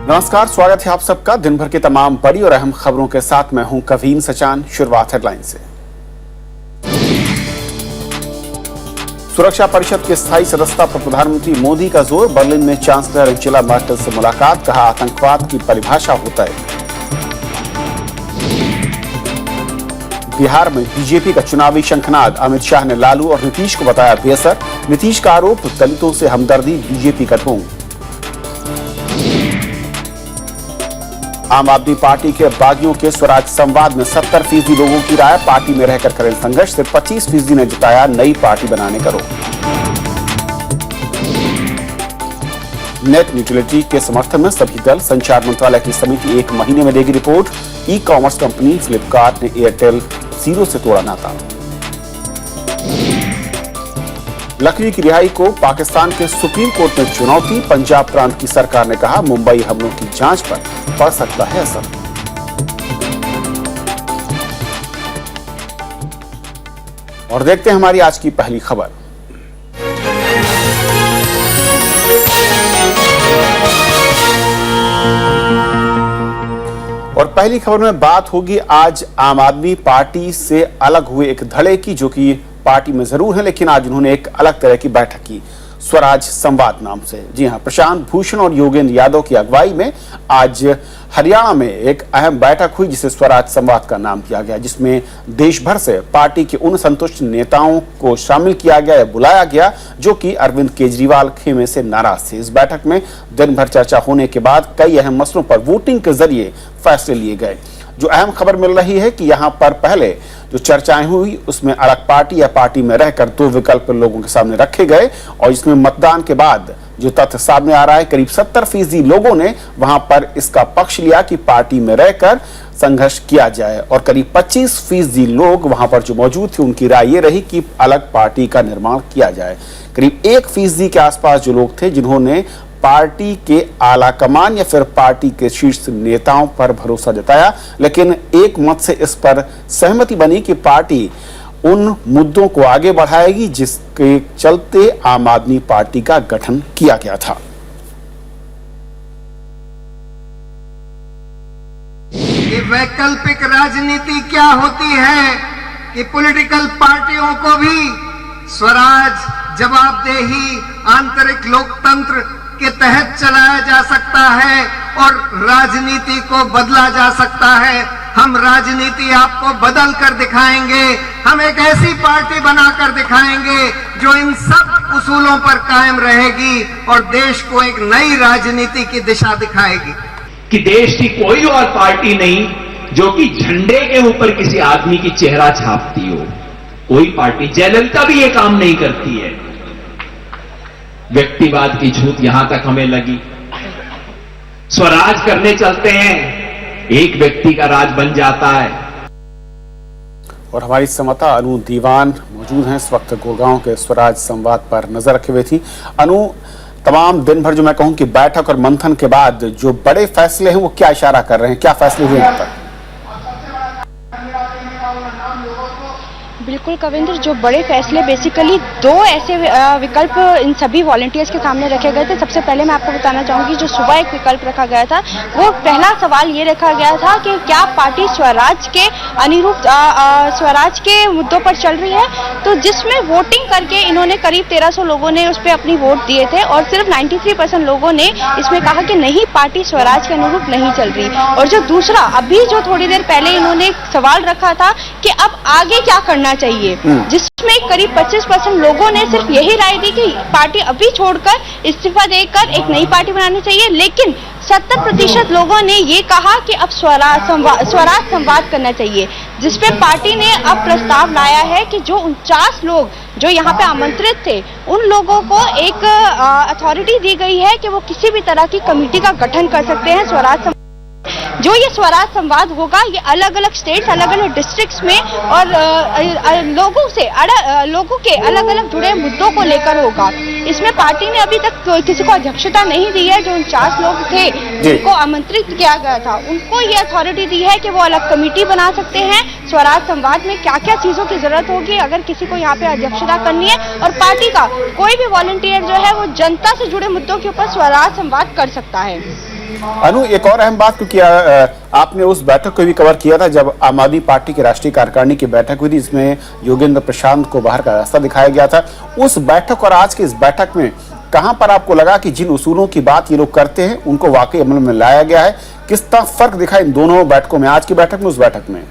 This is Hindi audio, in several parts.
नमस्कार, स्वागत है आप सबका दिन भर की तमाम बड़ी और अहम खबरों के साथ। मैं हूं कवीन सचान। शुरुआत हेडलाइन से। सुरक्षा परिषद की स्थायी सदस्यता पर प्रधानमंत्री मोदी का जोर। बर्लिन में चांसलर एंजेला मर्केल से मुलाकात। कहा, आतंकवाद की परिभाषा होता है। बिहार में बीजेपी का चुनावी शंखनाद। अमित शाह ने लालू और नीतीश को बताया बेअसर। नीतीश का आरोप, दलितों से हमदर्दी बीजेपी का ढोंग। आम आदमी पार्टी के बागियों के स्वराज संवाद में 70% लोगों की राय, पार्टी में रहकर करें संघर्ष। सिर्फ 25% ने जताया नई पार्टी बनाने का रोक। नेट न्यूट्रलिटी के समर्थन में सभी दल। संचार मंत्रालय की समिति 1 महीने में देगी report. E commerce company Flipkart ने एयरटेल जीरो से तोड़ा नाता। लखवी की रिहाई को पाकिस्तान के सुप्रीम कोर्ट में चुनौती। पंजाब प्रांत की सरकार ने कहा, मुंबई हमलों की जांच पर पड़ सकता है असर। और देखते हैं हमारी आज की पहली खबर। और पहली खबर में बात होगी आज आम आदमी पार्टी से अलग हुए एक धड़े की, जो कि पार्टी में जरूर है लेकिन आज उन्होंने एक अलग तरह की बैठक की, स्वराज संवाद नाम से। जी हां, प्रशांत भूषण और योगेंद्र यादव की अगुवाई में आज हरियाणा में एक अहम बैठक हुई जिसे स्वराज संवाद का नाम दिया गया, जिसमें देश भर से पार्टी के उन संतुष्ट नेताओं को शामिल किया गया या बुलाया गया जो कि अरविंद केजरीवाल खेमे से नाराज थे। इस बैठक में दिन भर चर्चा होने के बाद कई अहम मसलों पर वोटिंग के जरिए फैसले लिए गए। जो अहम खबर मिल रही है कि यहां पर पहले जो चर्चाएं हुई उसमें अलग पार्टी या पार्टी में रहकर 2 विकल्प लोगों के सामने रखे गए, और इसमें मतदान के बाद जो तथ्य सामने आ रहा है, करीब 70% लोगों ने वहां पर इसका पक्ष लिया कि पार्टी में रहकर संघर्ष किया जाए, और करीब 25% लोग वहां पर जो मौजूद थे उनकी राय ये रही कि अलग पार्टी का निर्माण किया जाए। करीब 1% के आसपास जो लोग थे जिन्होंने पार्टी के आला कमान या फिर पार्टी के शीर्ष नेताओं पर भरोसा जताया, लेकिन एक मत से इस पर सहमति बनी कि पार्टी उन मुद्दों को आगे बढ़ाएगी जिसके चलते आम आदमी पार्टी का गठन किया गया था। ये वैकल्पिक राजनीति क्या होती है कि पॉलिटिकल पार्टियों को भी स्वराज, जवाबदेही, आंतरिक लोकतंत्र के तहत चलाया जा सकता है और राजनीति को बदला जा सकता है। हम राजनीति आपको बदल कर दिखाएंगे। हम एक ऐसी पार्टी बनाकर दिखाएंगे जो इन सब उसूलों पर कायम रहेगी और देश को एक नई राजनीति की दिशा दिखाएगी। कि देश की कोई और पार्टी नहीं जो कि झंडे के ऊपर किसी आदमी की चेहरा छापती हो। कोई पार्टी, जयललिता भी ये काम नहीं करती है। व्यक्तिवाद की झूठ यहां तक हमें लगी। स्वराज करने चलते हैं, एक व्यक्ति का राज बन जाता है। और हमारी संवाददाता अनु दीवान मौजूद हैं इस वक्त गुड़गांव के स्वराज संवाद पर नजर रखे हुए थी। अनु, तमाम दिन भर जो मैं कहूं कि बैठक और मंथन के बाद जो बड़े फैसले हैं वो क्या इशारा कर रहे हैं, क्या फैसले हुए यहाँ पर? बिल्कुल कविंद्र, जो बड़े फैसले बेसिकली 2 ऐसे विकल्प इन सभी वॉलंटियर्स के सामने रखे गए थे। सबसे पहले मैं आपको बताना चाहूंगी, जो सुबह एक विकल्प रखा गया था, वो पहला सवाल ये रखा गया था कि क्या पार्टी स्वराज के अनुरूप स्वराज के मुद्दों पर चल रही है, तो जिसमें वोटिंग करके इन्होंने करीब 1300 लोगों ने उस पर अपनी वोट दिए थे और सिर्फ 93% लोगों ने इसमें कहा कि नहीं, पार्टी स्वराज के अनुरूप नहीं चल रही। और जो दूसरा, अभी जो थोड़ी देर पहले इन्होंने सवाल रखा था कि अब आगे क्या करना चाहिए, जिसमें करीब 25% लोगों ने सिर्फ यही राय दी कि पार्टी अभी छोड़कर इस्तीफा देकर एक नई पार्टी बनानी चाहिए, लेकिन 70% लोगों ने ये कहा कि अब स्वराज संवाद करना चाहिए, जिसपे पार्टी ने अब प्रस्ताव लाया है कि जो 49 लोग जो यहाँ पे आमंत्रित थे उन लोगों को एक अथॉरिटी दी गई है कि वो किसी भी तरह की कमेटी का गठन कर सकते हैं। जो ये स्वराज संवाद होगा, ये अलग अलग स्टेट्स, अलग अलग डिस्ट्रिक्ट्स में और लोगों के अलग अलग जुड़े मुद्दों को लेकर होगा। इसमें पार्टी ने अभी तक किसी को अध्यक्षता नहीं दी है। जो 49 लोग थे जिनको आमंत्रित किया गया था, उनको ये अथॉरिटी दी है कि वो अलग कमेटी बना सकते हैं। स्वराज संवाद में क्या क्या चीजों की जरूरत होगी अगर किसी को यहाँ पे अध्यक्षता करनी है, और पार्टी का कोई भी वॉलंटियर जो है वो जनता से जुड़े मुद्दों के ऊपर स्वराज संवाद कर सकता है। अनु, एक और अहम बात, क्योंकि आपने उस बैठक को भी कवर किया था जब आम आदमी पार्टी की राष्ट्रीय कार्यकारिणी की बैठक हुई थी, इसमें योगेंद्र प्रशांत को बाहर का रास्ता दिखाया गया था। उस बैठक और आज की इस बैठक में कहां पर आपको लगा कि जिन उसूलों की बात ये लोग करते हैं उनको वाकई अमल में लाया गया है? किस तरह फर्क दिखा इन दोनों बैठकों में, आज की बैठक में, उस बैठक में?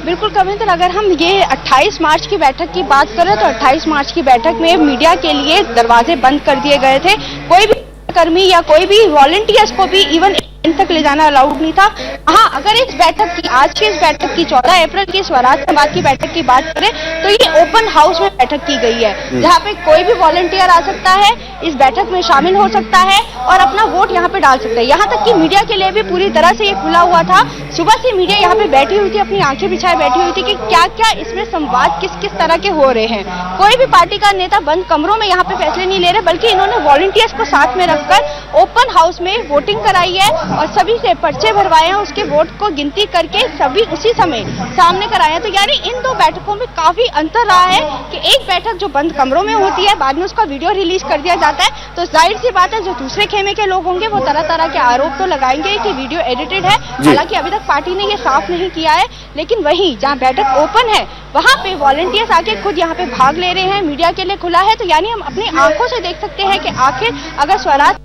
बिल्कुल कविंदर, अगर हम ये 28 मार्च की बैठक की बात करें तो 28 मार्च की बैठक में मीडिया के लिए दरवाजे बंद कर दिए गए थे। कोई भी कर्मी या कोई भी वॉलंटियर्स को भी इवन तक ले जाना अलाउड नहीं था। हाँ, अगर इस बैठक की, आज की इस बैठक की 14 अप्रैल की स्वराज संवाद की बैठक की बात करें तो ये ओपन हाउस में बैठक की गई है, जहाँ पे कोई भी वॉलंटियर आ सकता है, इस बैठक में शामिल हो सकता है और अपना वोट यहाँ पे डाल सकता है। यहाँ तक कि मीडिया के लिए भी पूरी तरह से ये खुला हुआ था। सुबह से मीडिया यहाँ पे बैठी हुई थी, अपनी आंखें बिछाए बैठी हुई थी कि क्या क्या इसमें संवाद किस किस तरह के हो रहे हैं। कोई भी पार्टी का नेता बंद कमरों में यहाँ पे फैसले नहीं ले रहे, बल्कि इन्होंने वॉलंटियर्स को साथ में रखकर ओपन हाउस में वोटिंग कराई है और सभी से पर्चे भरवाए हैं, उसके वोट को गिनती करके सभी उसी समय सामने कराए हैं। तो यानी इन दो बैठकों में काफी अंतर रहा है कि एक बैठक जो बंद कमरों में होती है, बाद में उसका वीडियो रिलीज कर दिया जाता है, तो जाहिर सी बात है जो दूसरे खेमे के लोग होंगे वो तरह तरह के आरोप तो लगाएंगे कि वीडियो एडिटेड है। हालांकि अभी तक पार्टी ने ये साफ नहीं किया है, लेकिन वहीं जहाँ बैठक ओपन है वहाँ पे वॉलंटियर्स आके खुद यहाँ पे भाग ले रहे हैं, मीडिया के लिए खुला है। तो यानी हम अपनी आंखों से देख सकते हैं कि आखिर अगर स्वराज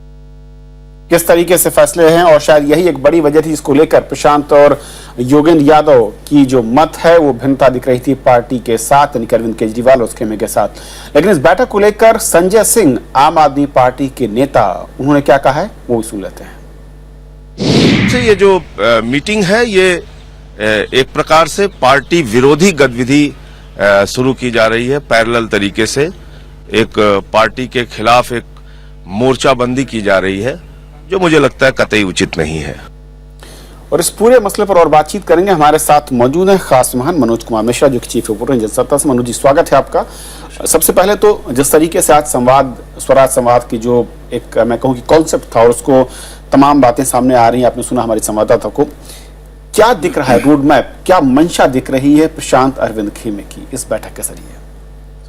किस तरीके से फैसले हैं, और शायद यही एक बड़ी वजह थी इसको लेकर प्रशांत और योगेंद्र यादव की जो मत है वो भिन्नता दिख रही थी पार्टी के साथ, यानी अरविंद केजरीवाल और उस खेमे के साथ। लेकिन इस बैठक को लेकर संजय सिंह, आम आदमी पार्टी के नेता, उन्होंने क्या कहा है वो भी सुन लेते हैं। ये जो मीटिंग है ये एक प्रकार से पार्टी विरोधी गतिविधि शुरू की जा रही है। पैरेलल तरीके से एक पार्टी के खिलाफ एक मोर्चाबंदी की जा रही है, जो मुझे लगता है कतई उचित नहीं है। और इस पूरे मसले पर और बातचीत करेंगे। हमारे साथ मौजूद हैं खास मेहमान मनोज कुमार मिश्रा, जो कि चीफ रिपोर्टर जनसत्ता से। मनोज जी, स्वागत है आपका। सबसे पहले तो जिस तरीके से आज संवाद, स्वराज संवाद की जो एक मैं कहूँ कि कॉन्सेप्ट था और उसको तमाम बातें सामने आ रही हैं, आपने सुना हमारे संवाददाता को, क्या दिख रहा है रोड मैप, क्या मंशा दिख रही है प्रशांत अरविंद खेमे की इस बैठक के जरिए?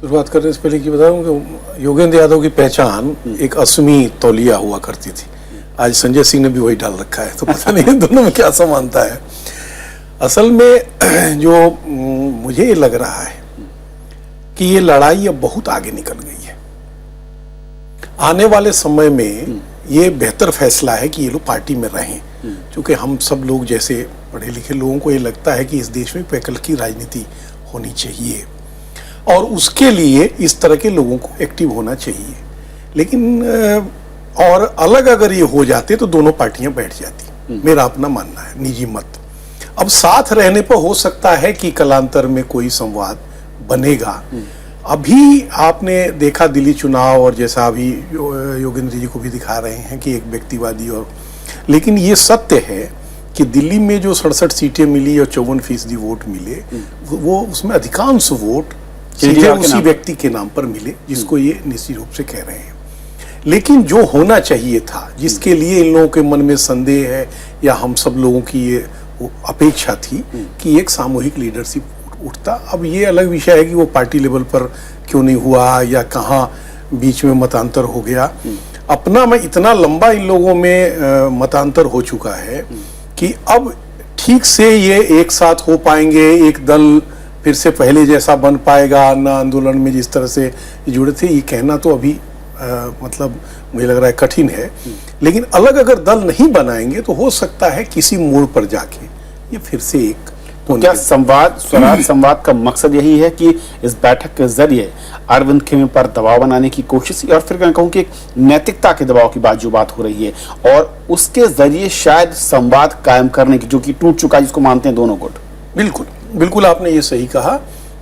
शुरुआत करने से पहले की बताऊं कि योगेंद्र यादव की पहचान एक असमी तौलिया हुआ करती थी। आज संजय सिंह ने भी वही डाल रखा है, तो पता नहीं दोनों में क्या समानता है। असल में जो मुझे लग रहा है कि ये लड़ाई अब बहुत आगे निकल गई है। आने वाले समय में ये बेहतर फैसला है कि ये लोग पार्टी में रहें, क्योंकि हम सब लोग जैसे पढ़े लिखे लोगों को ये लगता है कि इस देश में वैकल्पिक की राजनीति होनी चाहिए और उसके लिए इस तरह के लोगों को एक्टिव होना चाहिए। लेकिन और अलग अगर ये हो जाते तो दोनों पार्टियां बैठ जाती, मेरा अपना मानना है, निजी मत। अब साथ रहने पर हो सकता है कि कलांतर में कोई संवाद बनेगा। अभी आपने देखा दिल्ली चुनाव, और जैसा अभी योगेंद्र जी को भी दिखा रहे हैं कि एक व्यक्तिवादी, और लेकिन ये सत्य है कि दिल्ली में जो 67 सीटें मिली और 54% वोट मिले, वो उसमें अधिकांश वोट सीधे उसी व्यक्ति के नाम पर मिले जिसको ये निश्चित रूप से कह रहे हैं। लेकिन जो होना चाहिए था, जिसके लिए इन लोगों के मन में संदेह है या हम सब लोगों की ये अपेक्षा थी कि एक सामूहिक लीडरशिप उठता। अब ये अलग विषय है कि वो पार्टी लेवल पर क्यों नहीं हुआ या कहाँ बीच में मतांतर हो गया। अपना में इतना लंबा इन लोगों में मतांतर हो चुका है कि अब ठीक से ये एक साथ हो पाएंगे, एक दल फिर से पहले जैसा बन पाएगा ना, आंदोलन में जिस तरह से जुड़े थे, ये कहना तो अभी मतलब मुझे लग रहा है कठिन है। लेकिन अलग अगर दल नहीं बनाएंगे तो हो सकता है किसी मोड़ पर जाके ये फिर से एक तो क्या संवाद, स्वराज संवाद का मकसद यही है कि इस बैठक के जरिए अरविंद खेमे पर दबाव बनाने की कोशिश, और फिर मैं कहूँ कि नैतिकता के दबाव की बात जो बात हो रही है, और उसके जरिए शायद संवाद कायम करने की, जो कि टूट चुका है, जिसको मानते हैं दोनों गुट? बिल्कुल बिल्कुल, आपने ये सही कहा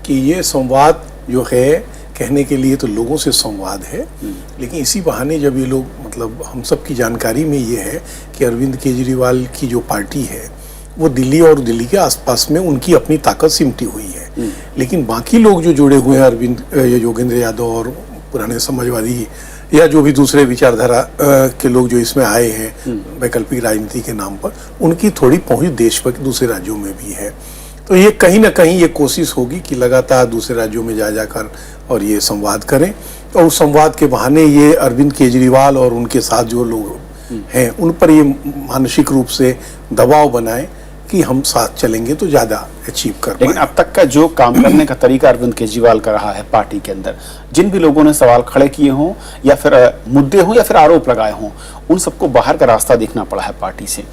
कि ये संवाद जो है कहने के लिए तो लोगों से संवाद है, लेकिन इसी बहाने जब ये लोग, मतलब हम सब की जानकारी में ये है कि अरविंद केजरीवाल की जो पार्टी है वो दिल्ली और दिल्ली के आसपास में उनकी अपनी ताकत सिमटी हुई है। लेकिन बाकी लोग जो जुड़े हुए हैं, अरविंद योगेंद्र यादव और पुराने समाजवादी या जो भी दूसरे विचारधारा के लोग जो इसमें आए हैं वैकल्पिक राजनीति के नाम पर, उनकी थोड़ी पहुंच देश भर के दूसरे राज्यों में भी है। तो ये कहीं ना कहीं ये कोशिश होगी कि लगातार दूसरे राज्यों में जा जाकर और ये संवाद करें। और उस संवाद के बहाने ये अरविंद केजरीवाल और उनके साथ जो लोग हैं उन पर ये मानसिक रूप से दबाव बनाए कि हम साथ चलेंगे तो ज्यादा अचीव कर लेकिन पाएंगे। अब तक का जो काम करने का तरीका अरविंद केजरीवाल का रहा है पार्टी के अंदर, जिन भी लोगों ने सवाल खड़े किए हों या फिर मुद्दे हों या फिर आरोप लगाए हों, उन सबको बाहर का रास्ता देखना पड़ा है पार्टी से।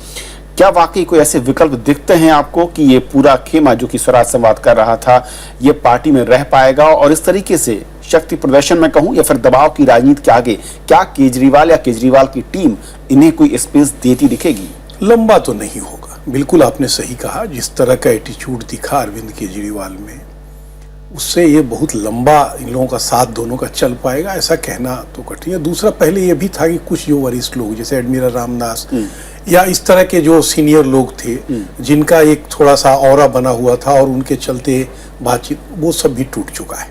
क्या वाकई कोई ऐसे विकल्प दिखते हैं आपको कि ये पूरा खेमा जो कि स्वराज संवाद कर रहा था ये पार्टी में रह पाएगा, और इस तरीके से शक्ति प्रदर्शन में कहूं या फिर दबाव की राजनीति के आगे क्या केजरीवाल या केजरीवाल की टीम इन्हें कोई स्पेस देती दिखेगी? लंबा तो नहीं होगा, बिल्कुल आपने सही कहा। जिस तरह का एटीट्यूड दिखा अरविंद केजरीवाल में, उससे ये बहुत लंबा इन लोगों का साथ दोनों का चल पाएगा ऐसा कहना तो कठिन है। दूसरा, पहले ये भी था कि कुछ जो वरिष्ठ लोग जैसे एडमिरल रामदास या इस तरह के जो सीनियर लोग थे जिनका एक थोड़ा सा ऑरा बना हुआ था और उनके चलते बातचीत, वो सब भी टूट चुका है।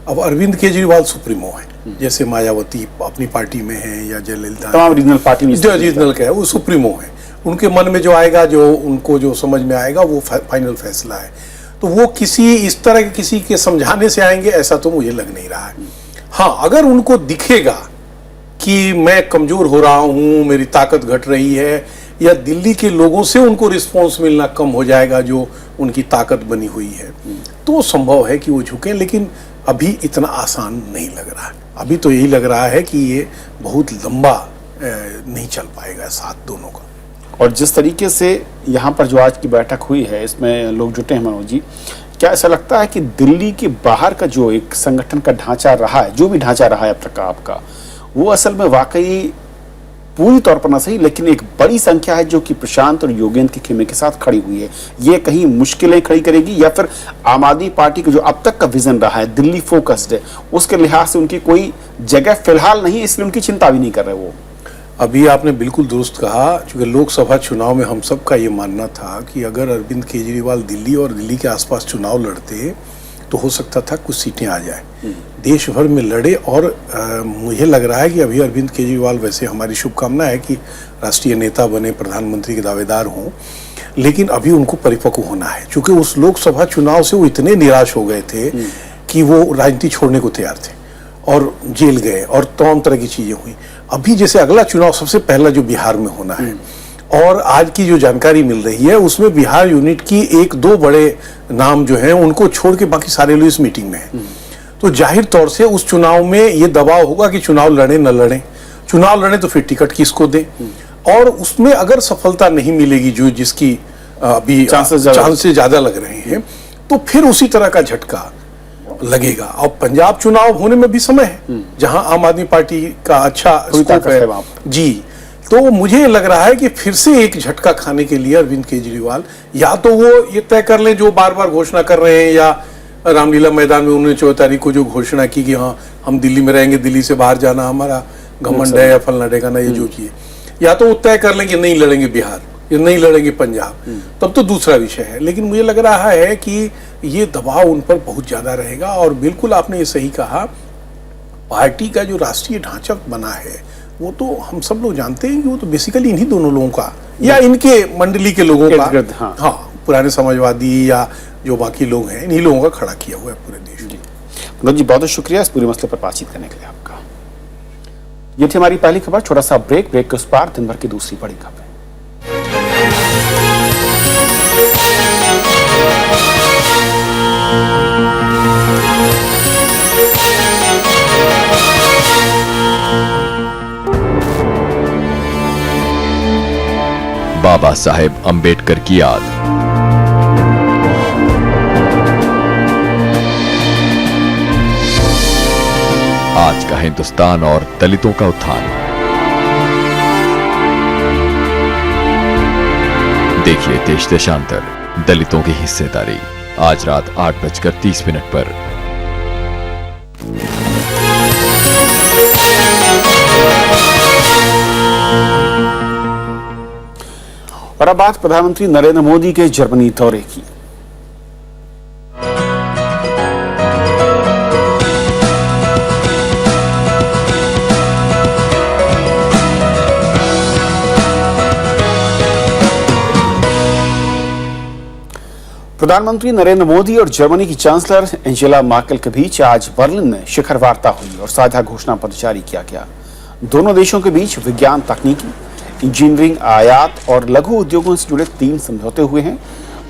अब अरविंद केजरीवाल सुप्रीमो है, जैसे मायावती अपनी पार्टी में है या जयललिता तमाम रीजनल पार्टी में जो रीजनल का है वो सुप्रीमो है, उनके मन में जो आएगा, जो उनको जो समझ में आएगा वो फाइनल फैसला है। तो वो किसी इस तरह के किसी के समझाने से आएंगे ऐसा तो मुझे लग नहीं रहा है। हाँ, अगर उनको दिखेगा कि मैं कमजोर हो रहा हूं, मेरी ताकत घट रही है, या दिल्ली के लोगों से उनको रिस्पॉन्स मिलना कम हो जाएगा जो उनकी ताकत बनी हुई है, तो संभव है कि वो झुके। लेकिन अभी इतना आसान नहीं लग रहा है। अभी तो यही लग रहा है कि ये बहुत लंबा नहीं चल पाएगा साथ दोनों का। और जिस तरीके से यहाँ पर जो आज की बैठक हुई है इसमें लोग जुटे हैं, मनोज जी, क्या ऐसा लगता है कि दिल्ली के बाहर का जो एक संगठन का ढांचा रहा है, जो भी ढांचा रहा है अब तक का आपका, वो असल में वाकई पूरी तौर पर ना सही लेकिन एक बड़ी संख्या है जो कि प्रशांत और योगेंद्र के खेमे के साथ खड़ी हुई है, ये कहीं मुश्किलें खड़ी करेगी या फिर आम आदमी पार्टी का जो अब तक का विजन रहा है दिल्ली फोकस्ड है उसके लिहाज से उनकी कोई जगह फिलहाल नहीं, इसलिए उनकी चिंता भी नहीं कर रहे वो? अभी आपने बिल्कुल दुरुस्त कहा, क्योंकि लोकसभा चुनाव में हम सबका ये मानना था कि अगर अरविंद केजरीवाल दिल्ली और दिल्ली के आसपास चुनाव लड़ते तो हो सकता था कुछ सीटें आ जाए, देश भर में लड़े। और मुझे लग रहा है कि अभी अरविंद केजरीवाल, वैसे हमारी शुभकामना है कि राष्ट्रीय नेता बने, प्रधानमंत्री के दावेदार हों, लेकिन अभी उनको परिपक्व होना है, क्योंकि उस लोकसभा चुनाव से वो इतने निराश हो गए थे कि वो राजनीति छोड़ने को तैयार थे और जेल गए और तमाम तरह की चीजें हुई। अभी जैसे अगला चुनाव सबसे पहला जो बिहार में होना है, और आज की जो जानकारी मिल रही है उसमें बिहार यूनिट की एक दो बड़े नाम जो हैं उनको छोड़ के बाकी सारे लोग इस मीटिंग में हैं। तो जाहिर तौर से उस चुनाव में ये दबाव होगा कि चुनाव लड़े न लड़े, चुनाव लड़े तो फिर टिकट किसको दे, और उसमें अगर सफलता नहीं मिलेगी जो जिसकी अभी चांसेस ज्यादा लग रहे हैं, तो फिर उसी तरह का झटका लगेगा। और पंजाब चुनाव होने में भी समय है जहां आम आदमी पार्टी का अच्छा स्कोप है जी। तो मुझे लग रहा है कि फिर से एक झटका खाने के लिए अरविंद केजरीवाल या तो वो ये तय कर लें जो बार बार घोषणा कर रहे हैं, या रामलीला मैदान में उन्होंने 14 तारीख को जो घोषणा की कि हाँ हम दिल्ली में रहेंगे, दिल्ली से बाहर जाना हमारा घमंड है या फलना ठिकाना, ये जो चीज, या तो वो तय कर लें कि नहीं लड़ेंगे बिहार या नहीं लड़ेंगे पंजाब, तब तो दूसरा विषय है। लेकिन मुझे लग रहा है कि ये दबाव उन पर बहुत ज्यादा रहेगा। और बिल्कुल आपने ये सही कहा, पार्टी का जो राष्ट्रीय ढांचा बना है वो तो हम सब लोग जानते हैं कि वो तो बेसिकली इन्हीं दोनों लोगों का या इनके मंडली के लोगों का, हाँ, पुराने समाजवादी या जो बाकी लोग हैं, इन्हीं लोगों का खड़ा किया हुआ है पूरे देश में। मनोज जी, बहुत बहुत शुक्रिया इस पूरे मसले पर बातचीत करने के लिए आपका। ये थी हमारी पहली खबर। छोटा सा ब्रेक के उस पार दिन भर की दूसरी बड़ी खबर। बाबा साहेब अंबेडकर की याद। आज का हिंदुस्तान और दलितों का उत्थान। देखिए देश देशांतर, दलितों की हिस्सेदारी, आज रात 8:30 पर। और अब बात प्रधानमंत्री नरेंद्र मोदी के जर्मनी दौरे की। प्रधानमंत्री नरेंद्र मोदी और जर्मनी की चांसलर एंजेला मार्केल के बीच आज बर्लिन में शिखर वार्ता हुई और साझा घोषणा पत्र जारी किया गया। दोनों देशों के बीच विज्ञान, तकनीकी, इंजीनियरिंग, आयात और लघु उद्योगों से जुड़े 3 समझौते हुए हैं।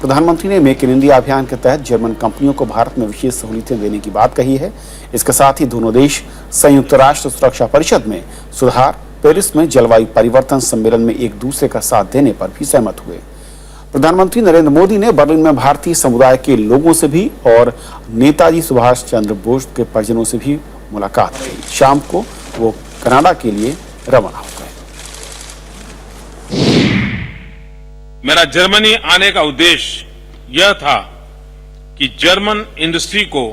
प्रधानमंत्री ने मेक इन इंडिया अभियान के तहत जर्मन कंपनियों को भारत में विशेष सहूलियतें देने की बात कही है। इसके साथ ही दोनों देश संयुक्त राष्ट्र सुरक्षा परिषद में सुधार, पेरिस में जलवायु परिवर्तन सम्मेलन में एक दूसरे का साथ देने पर भी सहमत हुए। प्रधानमंत्री नरेंद्र मोदी ने बर्लिन में भारतीय समुदाय के लोगों से भी और नेताजी सुभाष चंद्र बोस के परिजनों से भी मुलाकात की। शाम को वो कनाडा के लिए रवाना हो गए। मेरा जर्मनी आने का उद्देश्य यह था कि जर्मन इंडस्ट्री को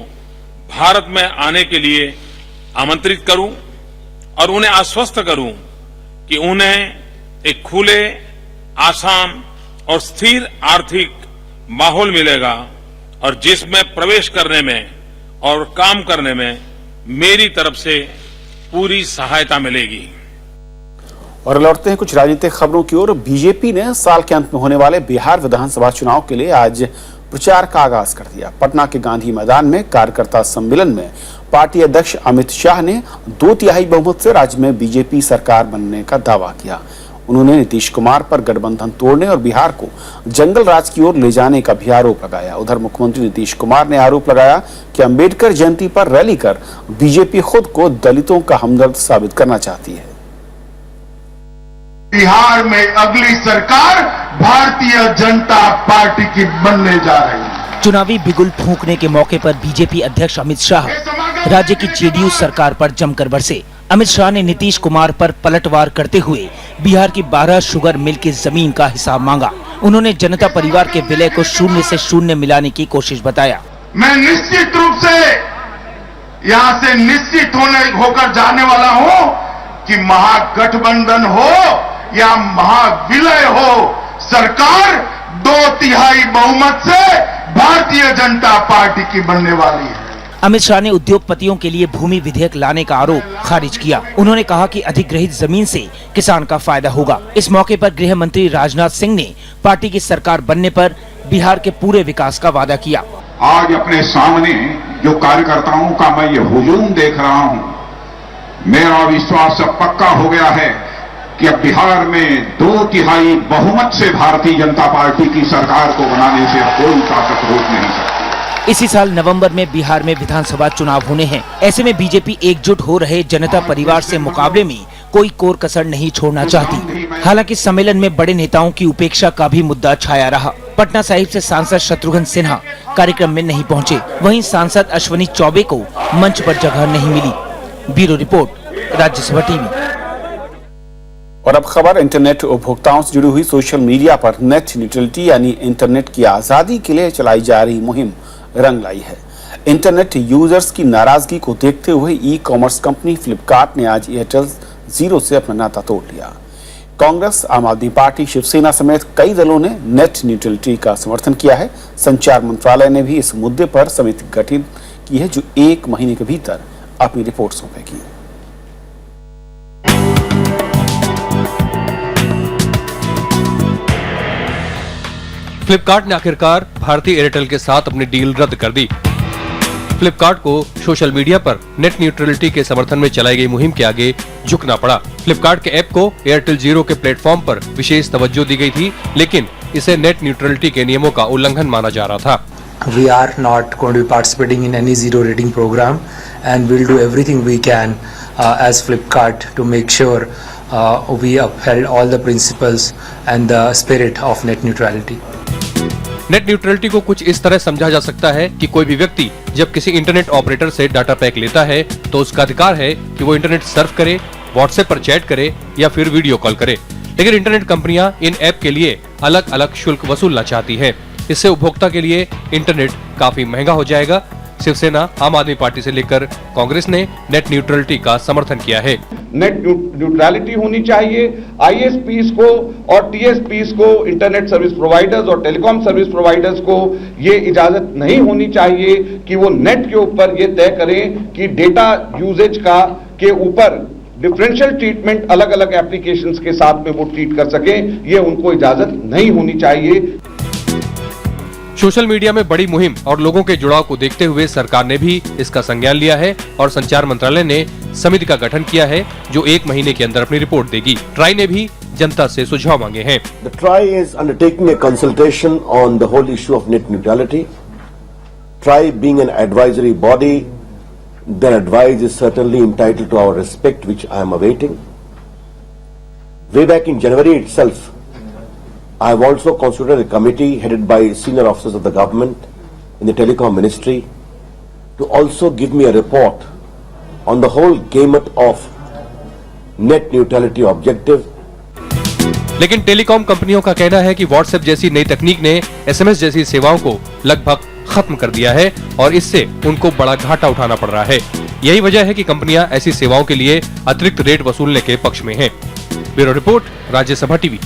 भारत में आने के लिए आमंत्रित करूं और उन्हें आश्वस्त करूं कि उन्हें एक खुले, आसान और स्थिर आर्थिक माहौल मिलेगा और जिसमें प्रवेश करने में और काम करने में मेरी तरफ से पूरी सहायता मिलेगी। और लौटते हैं कुछ राजनीतिक खबरों की ओर। बीजेपी ने साल के अंत में होने वाले बिहार विधानसभा चुनाव के लिए आज प्रचार का आगाज कर दिया। पटना के गांधी मैदान में कार्यकर्ता सम्मेलन में पार्टी अध्यक्ष अमित शाह ने 2/3 बहुमत से राज्य में बीजेपी सरकार बनने का दावा किया। उन्होंने नीतीश कुमार पर गठबंधन तोड़ने और बिहार को जंगल राज की ओर ले जाने का भी आरोप लगाया। उधर मुख्यमंत्री नीतीश कुमार ने आरोप लगाया कि अंबेडकर जयंती पर रैली कर बीजेपी खुद को दलितों का हमदर्द साबित करना चाहती है। बिहार में अगली सरकार भारतीय जनता पार्टी की बनने जा रही है। चुनावी बिगुल फूंकने के मौके पर बीजेपी अध्यक्ष अमित शाह राज्य की जेडीयू सरकार पर जमकर बरसे। अमित शाह ने नीतीश कुमार पर पलटवार करते हुए बिहार की 12 शुगर मिल की जमीन का हिसाब मांगा। उन्होंने जनता परिवार के विलय को 0 से 0 मिलाने की कोशिश बताया। मैं निश्चित रूप से यहाँ से निश्चित होकर जाने वाला हूँ कि महागठबंधन हो या महाविलय हो, सरकार 2/3 बहुमत से भारतीय जनता पार्टी की बनने वाली है। अमित शाह ने उद्योगपतियों के लिए भूमि विधेयक लाने का आरोप खारिज किया। उन्होंने कहा कि अधिग्रहित जमीन से किसान का फायदा होगा। इस मौके पर गृह मंत्री राजनाथ सिंह ने पार्टी की सरकार बनने पर बिहार के पूरे विकास का वादा किया। आज अपने सामने जो कार्यकर्ताओं का मैं ये हुजूम देख रहा हूँ, मेरा विश्वास अब पक्का हो गया है कि अब बिहार में 2/3 बहुमत से भारतीय जनता पार्टी की सरकार को बनाने से कोई ताकत रोक नहीं सकती। इसी साल नवंबर में बिहार में विधानसभा चुनाव होने हैं। ऐसे में बीजेपी एकजुट हो रहे जनता परिवार से मुकाबले में कोई कोर कसर नहीं छोड़ना चाहती। हालांकि सम्मेलन में बड़े नेताओं की उपेक्षा का भी मुद्दा छाया रहा। पटना साहिब से सांसद शत्रुघ्न सिन्हा कार्यक्रम में नहीं पहुंचे। वहीं सांसद अश्विनी चौबे को मंच पर जगह नहीं मिली। Bureau report, Rajya Sabha TV. और अब खबर इंटरनेट उपभोक्ताओं से जुड़ी हुई। सोशल मीडिया पर नेट न्यूट्रलिटी यानी इंटरनेट की आजादी के लिए चलाई जा रही मुहिम रंग लाई है। इंटरनेट यूजर्स की नाराजगी को देखते हुए ई-कॉमर्स कंपनी फ्लिपकार्ट ने आज एयरटेल जीरो से अपना नाता तोड़ लिया। कांग्रेस, आम आदमी पार्टी, शिवसेना समेत कई दलों ने नेट न्यूट्रलिटी का समर्थन किया है। संचार मंत्रालय ने भी इस मुद्दे पर समिति गठित की है जो 1 महीने के भीतर अपनी रिपोर्ट सौंपेगी। फ्लिपकार्ट ने आखिरकार भारतीय एयरटेल के साथ अपनी डील रद्द कर दी। फ्लिपकार्ट को सोशल मीडिया पर नेट न्यूट्रलिटी के समर्थन में चलाई गई मुहिम के आगे झुकना पड़ा। फ्लिपकार्ट के ऐप को एयरटेल जीरो के प्लेटफॉर्म पर विशेष तवज्जो दी गई थी, लेकिन इसे नेट न्यूट्रलिटी के नियमों का उल्लंघन माना जा रहा था। We are not going to be participating in any zero rating program, and we'll do everything we can as Flipkart to make sure we upheld all the principles and the spirit of net neutrality. Net neutrality को कुछ इस तरह समझा जा सकता है कि कोई भी व्यक्ति जब किसी इंटरनेट ऑपरेटर से डाटा पैक लेता है तो उसका अधिकार है कि वो इंटरनेट सर्फ करे, व्हाट्सएप पर चैट करे या फिर वीडियो कॉल करे। लेकिन इंटरनेट कंपनियां इन ऐप के लिए अलग अलग शुल्क वसूलना चाहती हैं। इससे उपभोक्ता के लिए इंटरनेट काफी महंगा हो जाएगा। शिवसेना, आम आदमी पार्टी से लेकर कांग्रेस ने नेट न्यूट्रलिटी का समर्थन किया है। नेट न्यूट्रलिटी होनी चाहिए। आईएसपीज को और टीएसपीज को, इंटरनेट सर्विस प्रोवाइडर्स और टेलीकॉम सर्विस प्रोवाइडर्स को ये इजाजत नहीं होनी चाहिए कि वो नेट के ऊपर ये तय करें कि डेटा यूजेज के ऊपर डिफरेंशियल ट्रीटमेंट अलग अलग एप्लीकेशंस के साथ में वो ट्रीट कर सकें। ये उनको इजाजत नहीं होनी चाहिए। सोशल मीडिया में बड़ी मुहिम और लोगों के जुड़ाव को देखते हुए सरकार ने भी इसका संज्ञान लिया है और संचार मंत्रालय ने समिति का गठन किया है जो 1 महीने के अंदर अपनी रिपोर्ट देगी। ट्राई ने भी जनता से सुझाव मांगे हैं। The TRAI is undertaking a consultation on the whole issue of net neutrality. TRAI being an advisory body, their advice is certainly entitled to our respect, which I am awaiting. Way back in January itself, I have also constituted a committee headed by senior officers of the government in the telecom ministry to also give me a report on the whole gamut of net neutrality objective. लेकिन टेलीकॉम कंपनियों का कहना है कि व्हाट्सएप जैसी नई तकनीक ने एसएमएस जैसी सेवाओं को लगभग खत्म कर दिया है और इससे उनको बड़ा घाटा उठाना पड़ रहा है। यही वजह है कि कंपनियां ऐसी सेवाओं के लिए अतिरिक्त रेट वसूलने के पक्ष में हैं। Bureau report, Rajya Sabha TV.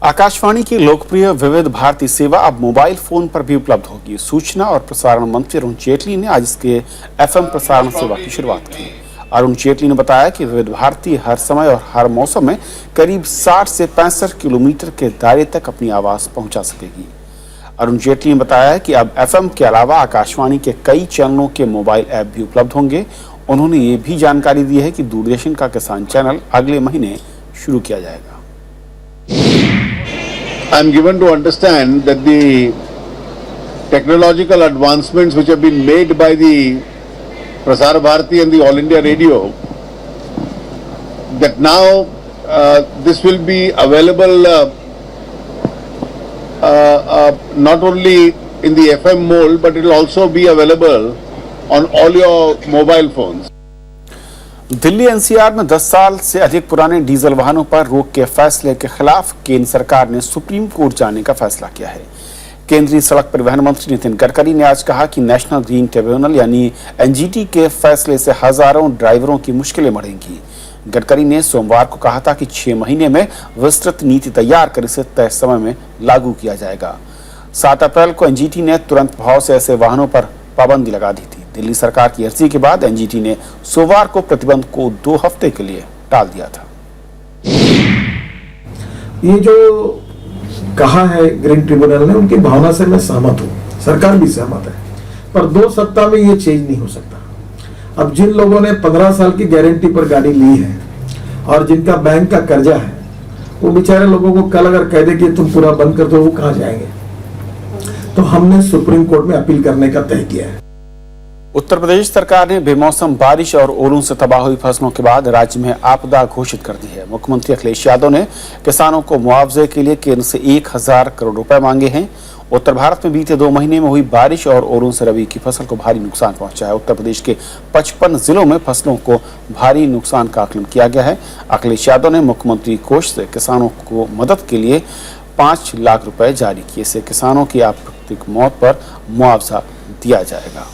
Akashvani की लोकप्रिय विविध भारती सेवा अब मोबाइल फोन पर भी उपलब्ध होगी। सूचना और प्रसारण मंत्री अरुण जेटली ने आज इसके एफएम प्रसारण सेवा की शुरुआत की। अरुण जेटली ने बताया कि विविध भारती हर समय और हर मौसम में करीब 60 से 65 किलोमीटर के दायरे तक अपनी आवाज पहुंचा सकेगी। अरुण जेटली ने बताया कि अब एफएम के अलावा आकाशवाणी के कई चैनलों के मोबाइल ऐप भी उपलब्ध होंगे। उन्होंने ये भी जानकारी दी है कि दूरदर्शन का किसान चैनल अगले महीने शुरू किया जाएगा। I am given to understand that the technological advancements which have been made by the Prasar Bharati and the All India Radio, that now this will be available not only in the FM mode, but it will also be available on all your mobile phones. Delhi NCR में 10 साल से अधिक पुराने डीजल वाहनों पर रोक के फैसले के खिलाफ केंद्र सरकार ने सुप्रीम कोर्ट जाने का फैसला किया है। केंद्रीय सड़क परिवहन मंत्री नितिन गडकरी ने आज कहा कि नेशनल ग्रीन ट्रिब्यूनल यानी एनजीटी के फैसले से हजारों ड्राइवरों की मुश्किलें बढ़ेंगी। गडकरी ने सोमवार को कहा था कि 6 महीने में विस्तृत नीति तैयार कर इसे तय समय में लागू किया जाएगा। 7 अप्रैल को एनजीटी ने तुरंत प्रभाव से ऐसे वाहनों पर पाबंदी लगा दी थी। दिल्ली सरकार की अर्जी के बाद एनजीटी ने सोमवार को प्रतिबंध को 2 हफ्ते के लिए टाल दिया था। ये जो कहा है ग्रीन ट्रिब्यूनल ने, उनकी भावना से मैं सहमत हूँ, सरकार भी सहमत है, पर 2 सप्ताह में ये चेंज नहीं हो सकता। अब जिन लोगों ने 15 साल की गारंटी पर गाड़ी ली है और जिनका बैंक का कर्जा है, वो बेचारे लोगों को कल अगर कह दे कि तुम पूरा बंद कर दो, वो कहाँ जाएंगे? तो हमने सुप्रीम कोर्ट में अपील करने का तय किया है। उत्तर प्रदेश सरकार ने बेमौसम बारिश और ओलों से तबाह हुई फसलों के बाद राज्य में आपदा घोषित कर दी है। मुख्यमंत्री अखिलेश यादव ने किसानों को मुआवजे के लिए केंद्र से 1000 करोड़ रुपए मांगे हैं। उत्तर भारत में बीते 2 महीने में हुई बारिश और ओलों से रबी की फसल को भारी नुकसान पहुंचा है। उत्तर प्रदेश के 55 जिलों में फसलों को भारी नुकसान का आकलन किया गया है। अखिलेश यादव ने मुख्यमंत्री कोष से किसानों को मदद के लिए 5 लाख रुपए जारी किए। इससे किसानों की प्राकृतिक मौत पर मुआवजा दिया जाएगा।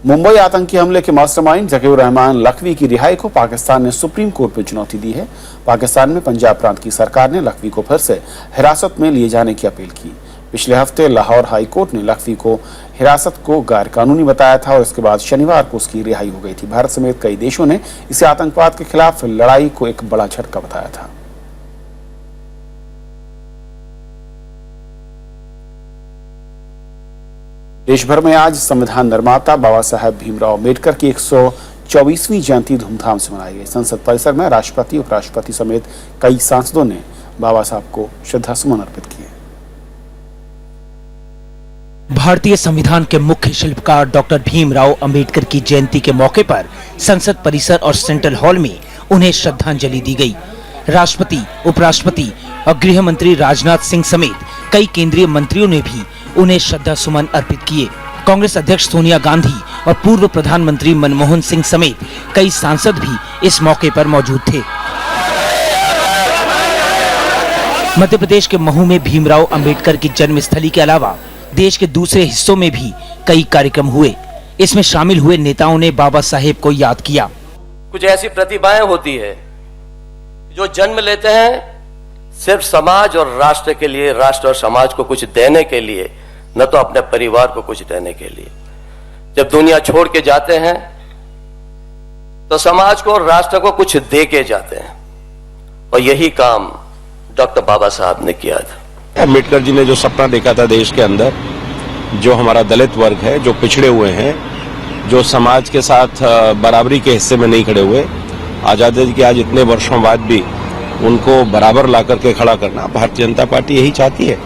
मुंबई आतंकी हमले के मास्टरमाइंड जकीउर रहमान लखवी की रिहाई को पाकिस्तान ने सुप्रीम कोर्ट में चुनौती दी है। पाकिस्तान में पंजाब प्रांत की सरकार ने लखवी को फिर से हिरासत में लिए जाने की अपील की। पिछले हफ्ते लाहौर हाई कोर्ट ने लखवी को हिरासत को गैर कानूनी बताया था और इसके बाद शनिवार को उसकी रिहाई हो गई थी। भारत समेत कई देशों ने इसे आतंकवाद के खिलाफ लड़ाई को एक बड़ा झटका बताया था। देश भर में आज संविधान निर्माता बाबा साहेब भीमराव अम्बेडकर की 124वीं जयंती धूमधाम से मनाई गई। संसद परिसर में राष्ट्रपति, उपराष्ट्रपति समेत कई सांसदों ने बाबा साहब को श्रद्धासुमन अर्पित किए। भारतीय संविधान के मुख्य शिल्पकार डॉक्टर भीमराव अंबेडकर की जयंती के मौके पर संसद परिसर और सेंट्रल हॉल में उन्हें श्रद्धांजलि दी गई। राष्ट्रपति, उपराष्ट्रपति और गृह मंत्री राजनाथ सिंह समेत कई केंद्रीय मंत्रियों ने भी उन्हें श्रद्धा सुमन अर्पित किए। कांग्रेस अध्यक्ष सोनिया गांधी और पूर्व प्रधानमंत्री मनमोहन सिंह समेत कई सांसद भी इस मौके पर मौजूद थे। मध्य प्रदेश के महू में भीमराव अंबेडकर की जन्मस्थली के अलावा देश के दूसरे हिस्सों में भी कई कार्यक्रम हुए। इसमें शामिल हुए नेताओं ने बाबा साहेब को याद किया। कुछ ऐसी प्रतिभाएं होती है जो जन्म लेते हैं सिर्फ समाज और राष्ट्र के लिए, राष्ट्र और समाज को कुछ देने के लिए, न तो अपने परिवार को कुछ देने के लिए। जब दुनिया छोड़ के जाते हैं तो समाज को और राष्ट्र को कुछ दे के जाते हैं और यही काम डॉक्टर बाबा साहब ने किया था। अम्बेडकर जी ने जो सपना देखा था देश के अंदर, जो हमारा दलित वर्ग है, जो पिछड़े हुए हैं, जो समाज के साथ बराबरी के हिस्से में नहीं खड़े हुए, आजादी के आज इतने वर्षों बाद भी उनको बराबर ला करके खड़ा करना भारतीय जनता पार्टी यही चाहती है।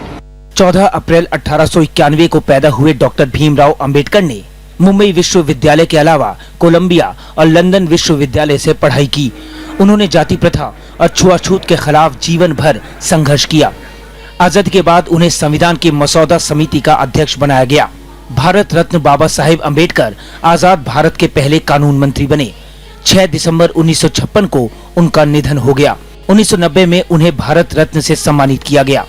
14 अप्रैल 1891 को पैदा हुए डॉक्टर भीमराव अंबेडकर ने मुंबई विश्वविद्यालय के अलावा कोलंबिया और लंदन विश्वविद्यालय से पढ़ाई की। उन्होंने जाति प्रथा और छुआछूत के खिलाफ जीवन भर संघर्ष किया। आजादी के बाद उन्हें संविधान की मसौदा समिति का अध्यक्ष बनाया गया। भारत रत्न बाबा साहेब अंबेडकर आजाद भारत के पहले कानून मंत्री बने। 6 दिसंबर 1956 को उनका निधन हो गया। 1990 में उन्हें भारत रत्न से सम्मानित किया गया।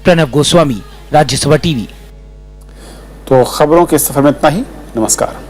प्रणव गोस्वामी, राज्यसभा टीवी। तो खबरों के सफर में इतना ही। नमस्कार।